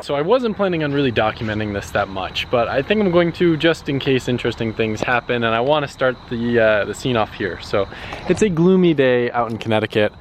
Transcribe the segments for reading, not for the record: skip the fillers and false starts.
So I wasn't planning on really documenting this that much, but I think I'm going to, just in case interesting things happen, and I want to start the scene off here. So it's a gloomy day out in Connecticut.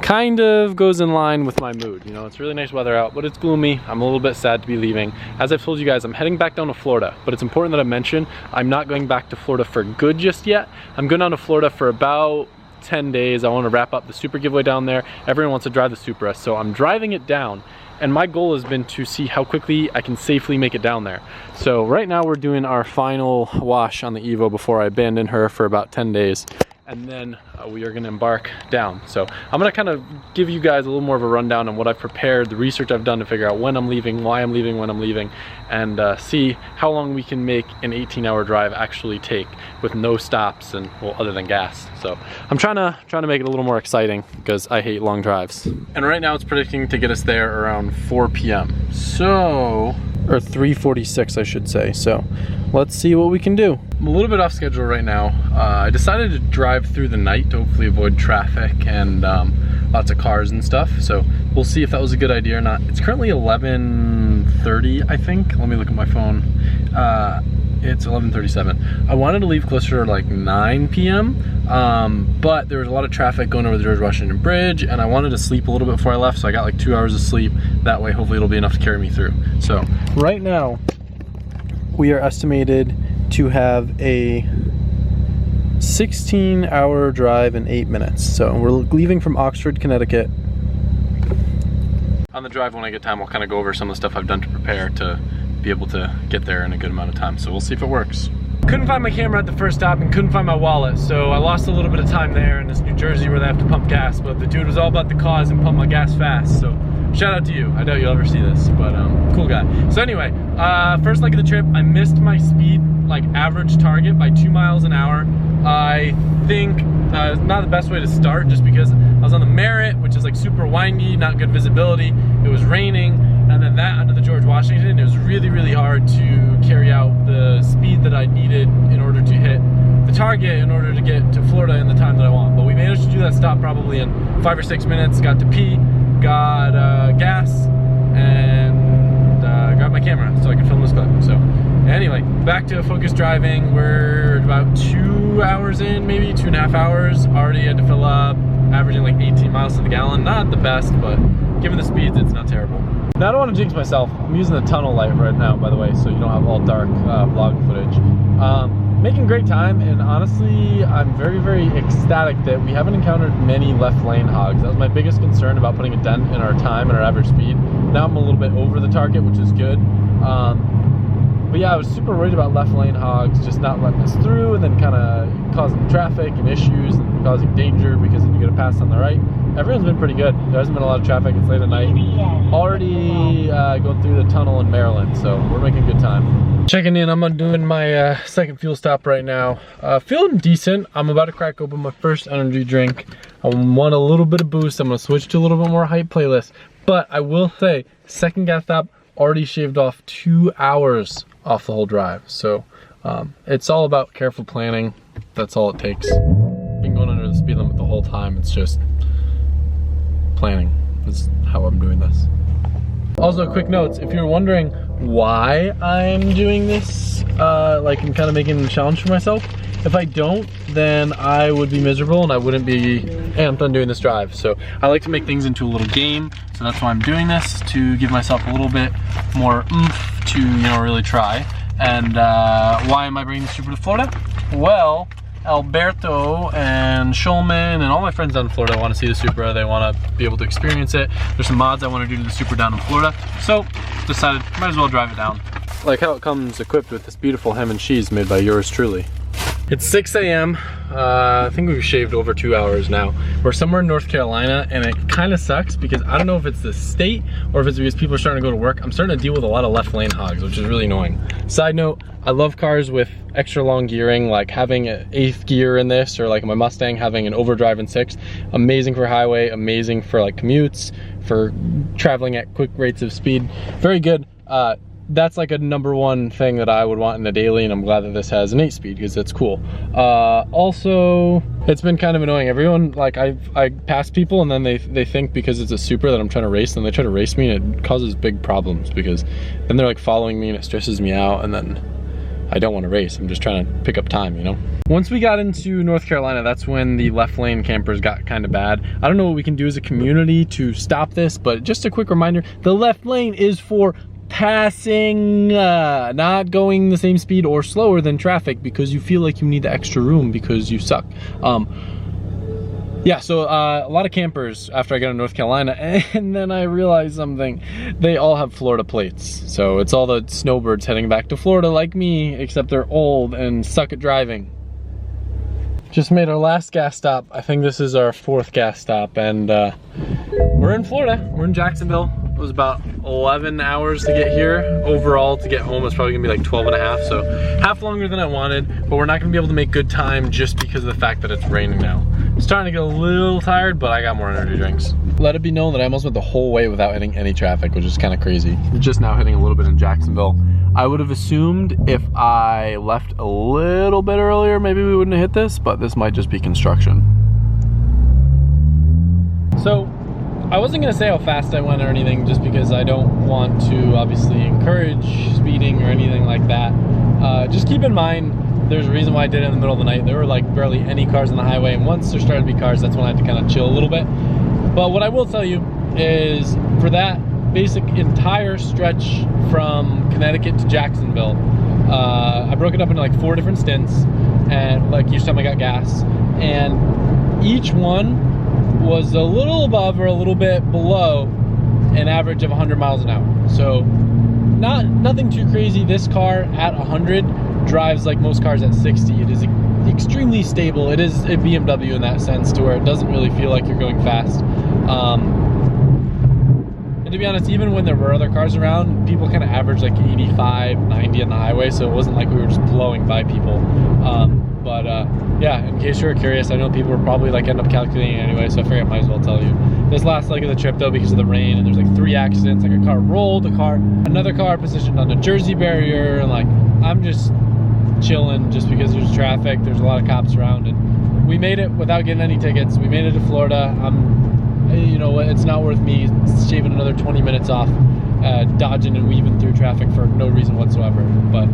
Kind of goes in line with my mood. You know, it's really nice weather out, but it's gloomy. I'm a little bit sad to be leaving. As I've told you guys, I'm heading back down to Florida, but it's important that I mention I'm not going back to Florida for good just yet. I'm going down to Florida for about 10 days. I want to wrap up the Super giveaway down there. Everyone wants to drive the Supra, so I'm driving it down. And my goal has been to see how quickly I can safely make it down there. So right now we're doing our final wash on the Evo before I abandon her for about 10 days. And then we are gonna embark down. So I'm gonna kind of give you guys a little more of a rundown on what I've prepared, the research I've done to figure out when I'm leaving, why I'm leaving, when I'm leaving, and see how long we can make an 18-hour drive actually take with no stops and, well, other than gas. So I'm trying to make it a little more exciting because I hate long drives. And right now it's predicting to get us there around 4 p.m. So, or 3:46 I should say. So let's see what we can do. I'm a little bit off schedule right now. I decided to drive through the night to hopefully avoid traffic and lots of cars and stuff. So we'll see if that was a good idea or not. It's currently 11:30, I think. Let me look at my phone. It's 11:37. I wanted to leave closer to like 9 p.m. But there was a lot of traffic going over the George Washington Bridge, and I wanted to sleep a little bit before I left, so I got like 2 hours of sleep. That way, hopefully it'll be enough to carry me through. So right now, we are estimated to have a 16-hour drive in 8 minutes. So we're leaving from Oxford, Connecticut. On the drive, when I get time, I'll kind of go over some of the stuff I've done to prepare to be able to get there in a good amount of time. So we'll see if it works. Couldn't find my camera at the first stop and couldn't find my wallet, so I lost a little bit of time there in this New Jersey where they have to pump gas, but the dude was all about the cause and pump my gas fast, so shout out to you. I doubt you'll ever see this, but cool guy. So anyway, first leg of the trip, I missed my speed, like average target, by 2 miles an hour. I think it's not the best way to start, just because I was on the Merritt, which is like super windy, not good visibility. It was raining, and then that under the George Washington, it was really, really hard to carry out the speed that I needed in order to hit the target in order to get to Florida in the time that I want. But we managed to do that stop probably in 5 or 6 minutes, got to pee, got gas, and grabbed my camera so I could film this clip. So anyway, back to focused driving. We're about 2 hours in, maybe 2.5 hours. Already had to fill up, averaging like 18 miles to the gallon. Not the best, but given the speeds, it's not terrible. Now, I don't want to jinx myself. I'm using the tunnel light right now, by the way, so you don't have all dark vlog footage. Making great time, and honestly, I'm very, very ecstatic that we haven't encountered many left lane hogs. That was my biggest concern about putting a dent in our time and our average speed. Now I'm a little bit over the target, which is good. But yeah, I was super worried about left lane hogs just not letting us through and then kind of causing traffic and issues and causing danger because then you get a pass on the right. Everyone's been pretty good. There hasn't been a lot of traffic. It's late at night. Already going through the tunnel in Maryland, so we're making good time. Checking in. I'm doing my second fuel stop right now. Feeling decent. I'm about to crack open my first energy drink. I want a little bit of boost. I'm going to switch to a little bit more hype playlist. But I will say, second gas stop, already shaved off 2 hours off the whole drive. So it's all about careful planning. That's all it takes. Been going under the speed limit the whole time. It's just planning. This is how I'm doing this. Also, quick notes, if you're wondering why I'm doing this, like I'm kind of making a challenge for myself, if I don't, then I would be miserable and I wouldn't be amped on doing this drive. So I like to make things into a little game, so that's why I'm doing this, to give myself a little bit more oomph to, you know, really try. And why am I bringing the Supra to Florida? Well, Alberto and Shulman and all my friends down in Florida want to see the Supra. They want to be able to experience it. There's some mods I want to do to the Supra down in Florida, so decided might as well drive it down. Like how it comes equipped with this beautiful ham and cheese made by yours truly. It's 6 a.m. I think we've shaved over 2 hours now. We're somewhere in North Carolina, and it kind of sucks because I don't know if it's the state or if it's because people are starting to go to work. I'm starting to deal with a lot of left lane hogs, which is really annoying. Side note, I love cars with extra long gearing, like having an 8th gear in this, or like my Mustang having an overdrive in 6th. Amazing for highway, amazing for like commutes, for traveling at quick rates of speed. Very good. That's like a #1 thing that I would want in the daily, and I'm glad that this has an 8-speed because it's cool. Also, it's been kind of annoying. Everyone, like I pass people and then they think because it's a super that I'm trying to race, and they try to race me, and it causes big problems because then they're like following me and it stresses me out, and then I don't want to race. I'm just trying to pick up time, you know? Once we got into North Carolina, that's when the left lane campers got kind of bad. I don't know what we can do as a community to stop this, but just a quick reminder, the left lane is for passing, not going the same speed or slower than traffic because you feel like you need the extra room because you suck. Yeah, so a lot of campers after I got to North Carolina, and then I realized something. They all have Florida plates. So it's all the snowbirds heading back to Florida like me, except they're old and suck at driving. Just made our last gas stop. I think this is our 4th gas stop, and we're in Florida. We're in Jacksonville. It was about 11 hours to get here. Overall, to get home, it's probably gonna be like 12 and a half, so half longer than I wanted, but we're not gonna be able to make good time just because of the fact that it's raining now. I'm starting to get a little tired, but I got more energy drinks. Let it be known that I almost went the whole way without hitting any traffic, which is kind of crazy. We're just now hitting a little bit in Jacksonville. I would have assumed if I left a little bit earlier, maybe we wouldn't have hit this, but this might just be construction. So, I wasn't gonna say how fast I went or anything just because I don't want to obviously encourage speeding or anything like that. Just keep in mind, there's a reason why I did it in the middle of the night. There were like barely any cars on the highway, and once there started to be cars, that's when I had to kind of chill a little bit. But what I will tell you is for that basic entire stretch from Connecticut to Jacksonville, I broke it up into like 4 different stints, and like each time I got gas, and each one was a little above or a little bit below an average of 100 miles an hour. So nothing too crazy. This car at 100 drives like most cars at 60. It is extremely stable. It is a BMW in that sense, to where it doesn't really feel like you're going fast. And to be honest, even when there were other cars around, people kind of averaged like 85, 90 on the highway, so it wasn't like we were just blowing by people. Yeah, in case you were curious, I know people were probably like end up calculating anyway, so I figured I might as well tell you. This last leg of the trip though, because of the rain, and there's like 3 accidents, like a car rolled, another car positioned on the Jersey barrier, and like I'm just chilling just because there's traffic, there's a lot of cops around, and we made it without getting any tickets. We made it to Florida. You know, it's not worth me shaving another 20 minutes off, dodging and weaving through traffic for no reason whatsoever. But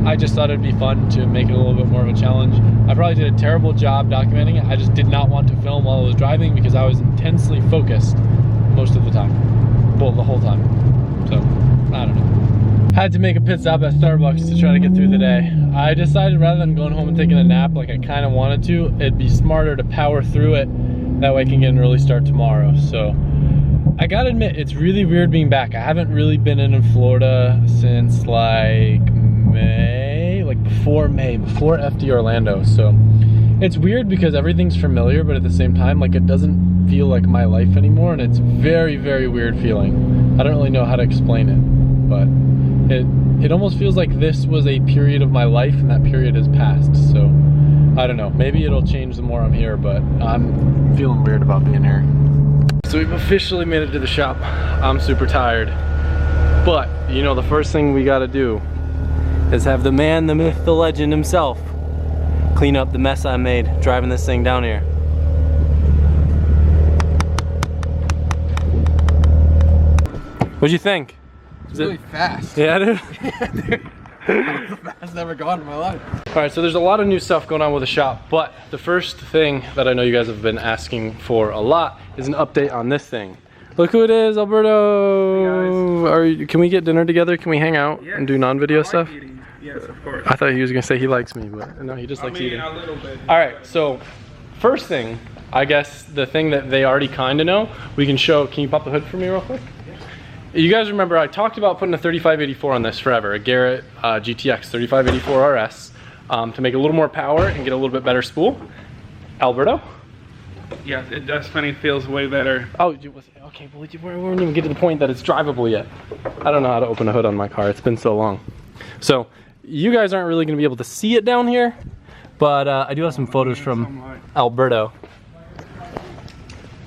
I just thought it'd be fun to make it a little bit more of a challenge. I probably did a terrible job documenting it. I just did not want to film while I was driving because I was intensely focused most of the time. Well, the whole time. So, I don't know. Had to make a pit stop at Starbucks to try to get through the day. I decided rather than going home and taking a nap like I kind of wanted to, it'd be smarter to power through it. That way I can get an early start tomorrow. So I gotta admit, it's really weird being back. I haven't really been in Florida since like May, like before FD Orlando. So it's weird because everything's familiar, but at the same time, like it doesn't feel like my life anymore, and it's very, very weird feeling. I don't really know how to explain it, but it almost feels like this was a period of my life and that period has passed. So I don't know, maybe it'll change the more I'm here, but I'm feeling weird about being here. So we've officially made it to the shop. I'm super tired, but you know, the first thing we gotta do is have the man, the myth, the legend himself clean up the mess I made driving this thing down here. What'd you think? It's really fast. Yeah, dude. Dude. The fastest I've ever gone in my life. Alright, so there's a lot of new stuff going on with the shop, but the first thing that I know you guys have been asking for a lot is an update on this thing. Look who it is, Alberto! Hey, can we get dinner together? Can we hang out and do non-video stuff? Eating. Yes, of course. I thought he was gonna say he likes me, but no, he just likes eating. A little bit. Alright, so first thing, I guess the thing that they already kinda know, we can show, can you pop the hood for me real quick? You guys remember I talked about putting a 3584 on this forever, a Garrett GTX 3584 RS. to make a little more power and get a little bit better spool. Alberto? Yeah, it definitely feels way better. Oh, okay, well, we weren't even get to the point that it's drivable yet. I don't know how to open a hood on my car. It's been so long. So you guys aren't really gonna be able to see it down here, but I do have some photos from Alberto.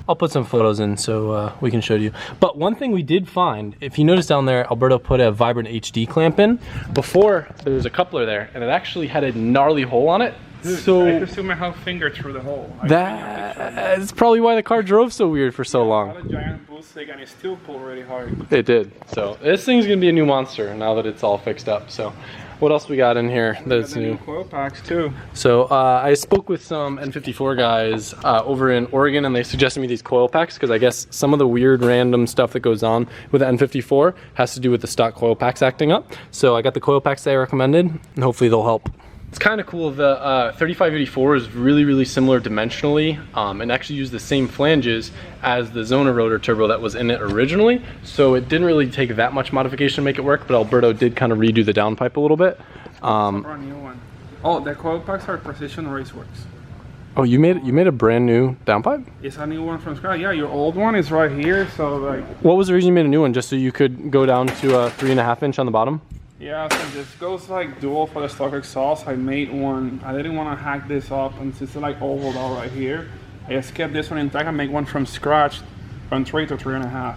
I'll put some photos in so we can show you. But one thing we did find, if you notice down there, Alberto put a Vibrant HD clamp in. Before, there was a coupler there, and it actually had a gnarly hole on it. Dude, so I assume I have finger through the hole. That's probably why the car drove so weird for so long. A lot of giant boost and it still pulled really hard. It did. So this thing's gonna be a new monster now that it's all fixed up. So what else we got in here that's new? Coil packs too. So I spoke with some N54 guys over in Oregon, and they suggested me these coil packs because I guess some of the weird random stuff that goes on with the N54 has to do with the stock coil packs acting up. So I got the coil packs they recommended, and hopefully they'll help. It's kind of cool. The 3584 is really similar dimensionally, and actually used the same flanges as the Zona rotor turbo that was in it originally. So it didn't really take that much modification to make it work, but Alberto did kind of redo the downpipe a little bit. Brand new one. Oh, the coil packs are Precision Raceworks. Oh, you made a brand new downpipe? It's a new one from scratch. Yeah, your old one is right here. So like, what was the reason you made a new one? Just so you could go down to a 3.5 inch on the bottom? Yeah, so this goes like dual for the stock exhaust. I made one. I didn't want to hack this up, and since it's like ovaled out right here, I just kept this one intact and make one from scratch from 3 to 3.5.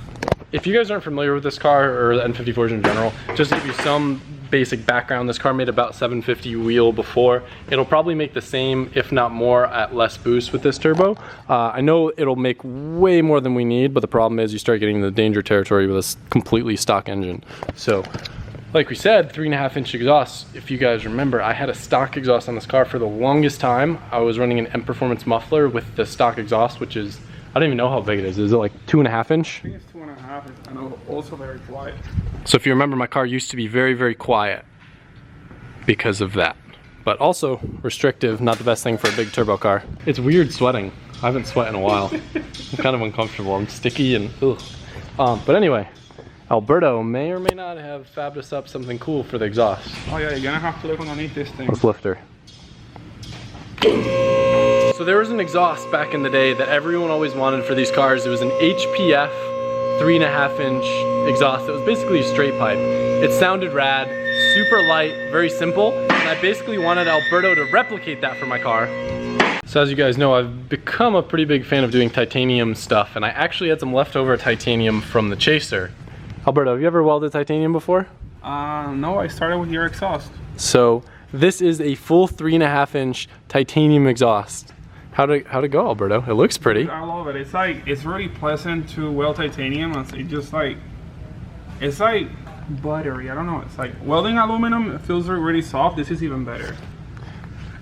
If you guys aren't familiar with this car or the N54s in general, just to give you some basic background, this car made about 750 wheel before. It'll probably make the same, if not more, at less boost with this turbo. I know it'll make way more than we need, but the problem is you start getting into the danger territory with a completely stock engine. So, like we said, 3.5 inch exhaust. If you guys remember, I had a stock exhaust on this car for the longest time. I was running an M Performance muffler with the stock exhaust, which is, I don't even know how big it is. Is it like 2.5 inch? I think it's 2.5, and also very quiet. So if you remember, my car used to be very quiet because of that. But also restrictive, not the best thing for a big turbo car. It's weird sweating. I haven't sweat in a while. I'm kind of uncomfortable. I'm sticky and ugh. But anyway, Alberto may or may not have fabbed us up something cool for the exhaust. Oh yeah, you're gonna have to look underneath this thing. Let's lift her. So there was an exhaust back in the day that everyone always wanted for these cars. It was an HPF 3.5 inch exhaust that was basically a straight pipe. It sounded rad, super light, very simple, and I basically wanted Alberto to replicate that for my car. So as you guys know, I've become a pretty big fan of doing titanium stuff, and I actually had some leftover titanium from the Chaser. Alberto, have you ever welded titanium before? No, I started with your exhaust. So this is a full 3.5 inch titanium exhaust. How'd it go, Alberto? It looks pretty. I love it. It's really pleasant to weld titanium. It's like buttery. I don't know. It's like welding aluminum. It feels really soft. This is even better.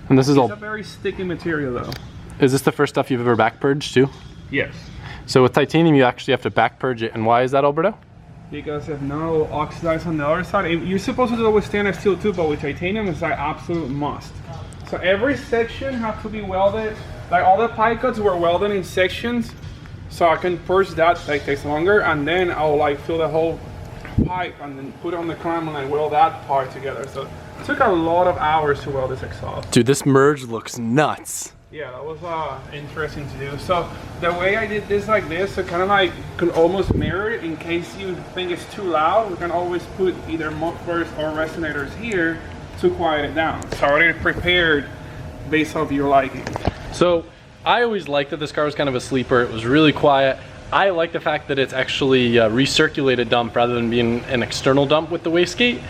And this is It's a very sticky material though. Is this the first stuff you've ever back purged too? Yes. So with titanium, you actually have to back purge it. And why is that, Alberto? Because if not, it'll oxidize on the other side. You're supposed to do it with stainless steel too, but with titanium, it's like absolute must. So every section has to be welded. Like all the pipe cuts were welded in sections, so I can purge that. Like takes longer, and then I'll like fill the whole pipe and then put it on the clamp and I weld that part together. So it took a lot of hours to weld this exhaust. Dude, this merge looks nuts. Yeah, that was interesting to do. So the way I did this like this, so kind of like could almost mirror it in case you think it's too loud. We can always put either mufflers or resonators here to quiet it down. So I already prepared based off your liking. So I always liked that this car was kind of a sleeper. It was really quiet. I like the fact that it's actually a recirculated dump rather than being an external dump with the wastegate.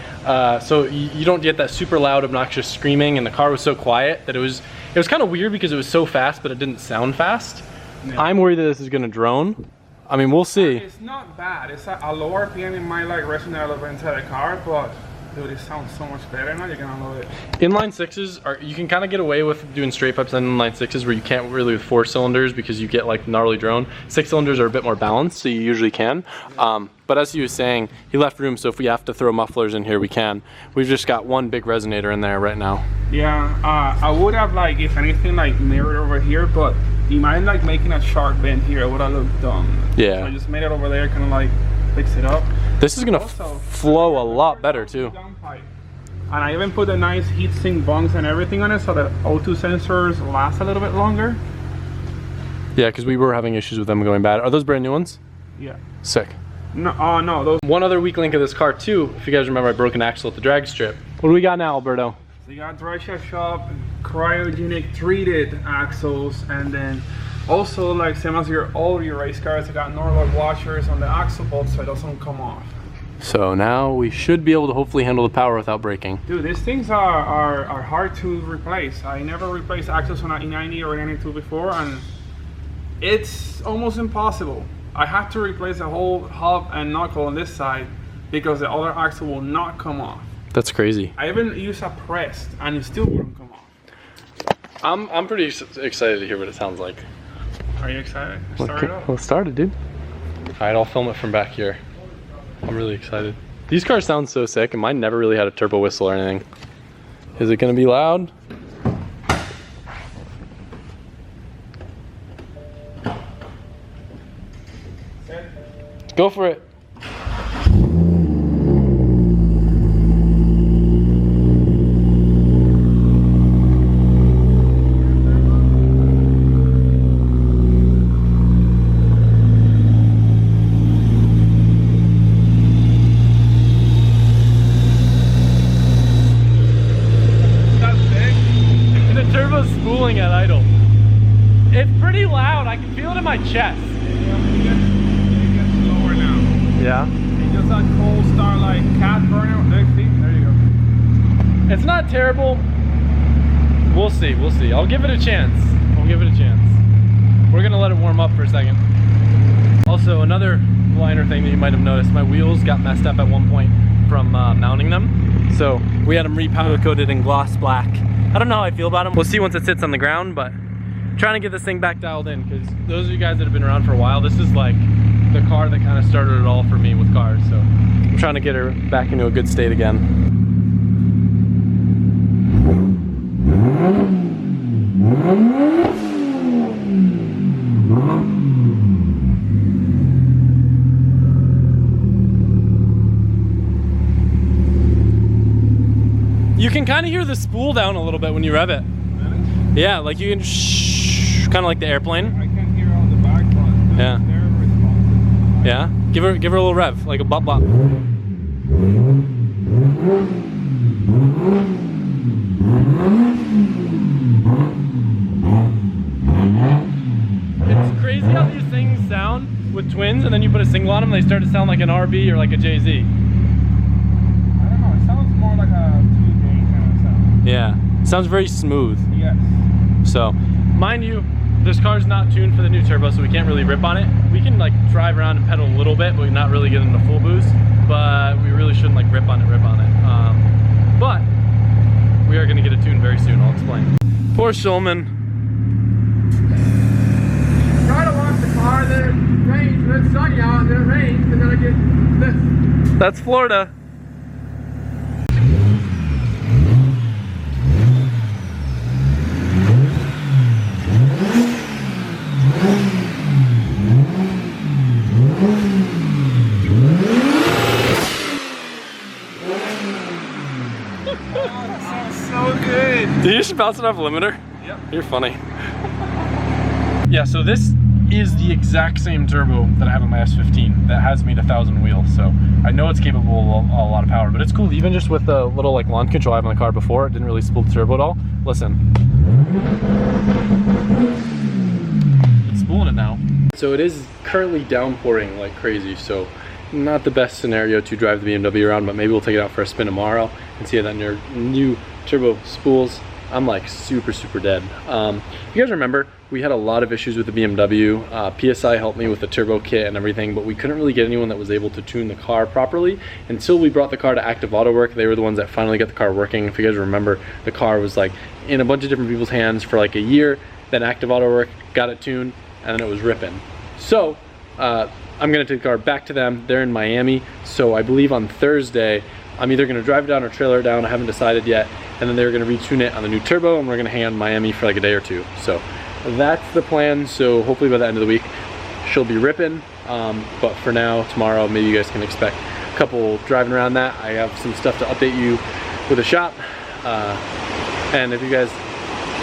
So you don't get that super loud, obnoxious screaming, and the car was so quiet that it was kind of weird because it was so fast, but it didn't sound fast. Yeah. I'm worried that this is gonna drone. I mean, we'll see. It's not bad. It's a low RPM in my like resonator level inside the car, but dude, it sounds so much better now. You're gonna love it. Inline sixes you can kind of get away with doing straight pipes on inline sixes where you can't really with 4 cylinders because you get like gnarly drone. 6 cylinders are a bit more balanced, so you usually can. But as he was saying, he left room, so if we have to throw mufflers in here, we can. We've just got one big resonator in there right now. Yeah, I would have like, if anything, like mirrored over here, but imagine like making a sharp bend here, it would have looked dumb. Yeah. So I just made it over there, kind of like fix it up. This is gonna flow a lot better too. And I even put a nice heatsink bunks and everything on it so the O2 sensors last a little bit longer. Yeah, because we were having issues with them going bad. Are those brand new ones? Yeah. Sick. No, no, those. One other weak link of this car too, if you guys remember, I broke an axle at the drag strip. What do we got now, Alberto? So you got dry shaft shop, cryogenic treated axles, and then also like same as all your race cars, I got Norlock washers on the axle bolts so it doesn't come off. So now we should be able to hopefully handle the power without braking. Dude, these things are hard to replace. I never replaced axles on an E90 or an E92 before, and it's almost impossible. I had to replace the whole hub and knuckle on this side because the other axle will not come off. That's crazy. I even used a pressed and it still wouldn't come off. I'm pretty excited to hear what it sounds like. Are you excited? Start it up. Let's start it, dude. All right, I'll film it from back here. I'm really excited. These cars sound so sick, and mine never really had a turbo whistle or anything. Is it gonna be loud? Go for it. The turbo's spooling at idle. It's pretty loud. I can feel it in my chest. Yeah. It just like cold start like cat burner. There you go. It's not terrible. We'll see, we'll see. I'll give it a chance. I'll give it a chance. We're gonna let it warm up for a second. Also, another minor thing that you might have noticed, my wheels got messed up at one point from mounting them. So we had them repowder coated in gloss black. I don't know how I feel about them. We'll see once it sits on the ground, but I'm trying to get this thing back dialed in, because those of you guys that have been around for a while, this is like the car that kind of started it all for me with cars. So I'm trying to get her back into a good state again. You can kind of hear the spool down a little bit when you rev it. Really? Yeah, like you can kind of like the airplane. I can hear all the back ones. Yeah. They're responsive. Yeah, give her a little rev, like a bop bop. It's crazy how these things sound with twins, and then you put a single on them, they start to sound like an RB or like a JZ. I don't know, it sounds more like a 2J kind of sound. Yeah, sounds very smooth. Yes. So, mind you, this car's not tuned for the new turbo, so we can't really rip on it. We can like drive around and pedal a little bit, but not really get into full boost. But we really shouldn't like rip on it. But we are gonna get a tune very soon, I'll explain. Poor Shulman. Try to walk the car, then it rains, then it's sunny out, and then it rains, and then I get this. That's Florida. So good. Did you just bounce it off limiter? Yep. You're funny. Yeah, so this is the exact same turbo that I have on my S15 that has me to 1,000 wheels. So I know it's capable of a lot of power, but it's cool. Even just with the little like launch control I have on the car before, it didn't really spool the turbo at all. Listen. It's spooling it now. So it is currently downpouring like crazy. So not the best scenario to drive the BMW around, but maybe we'll take it out for a spin tomorrow and see how that new turbo spools. I'm like super dead. You guys remember, we had a lot of issues with the BMW. PSI helped me with the turbo kit and everything, but we couldn't really get anyone that was able to tune the car properly until we brought the car to Active Auto Work. They were the ones that finally got the car working. If you guys remember, the car was like in a bunch of different people's hands for like a year, then Active Auto Work got it tuned, and then it was ripping. So I'm gonna take the car back to them. They're in Miami, so I believe on Thursday I'm either gonna drive it down or trailer it down. I haven't decided yet. And then they're gonna retune it on the new turbo, and we're gonna hang out in Miami for like a day or two. So that's the plan. So hopefully by the end of the week, she'll be ripping. But for now, tomorrow, maybe you guys can expect a couple driving around that. I have some stuff to update you with a shop. And if you guys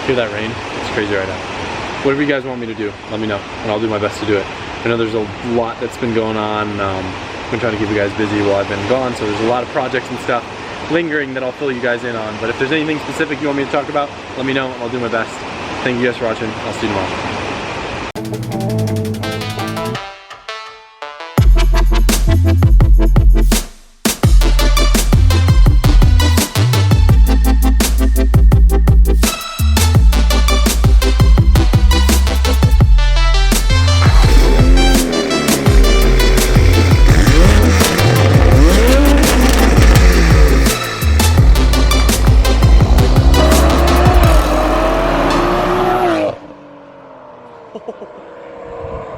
hear that rain, it's crazy right now. Whatever you guys want me to do, let me know, and I'll do my best to do it. I know there's a lot that's been going on. I've been trying to keep you guys busy while I've been gone, so there's a lot of projects and stuff lingering that I'll fill you guys in on. But if there's anything specific you want me to talk about, let me know, and I'll do my best. Thank you guys for watching. I'll see you tomorrow.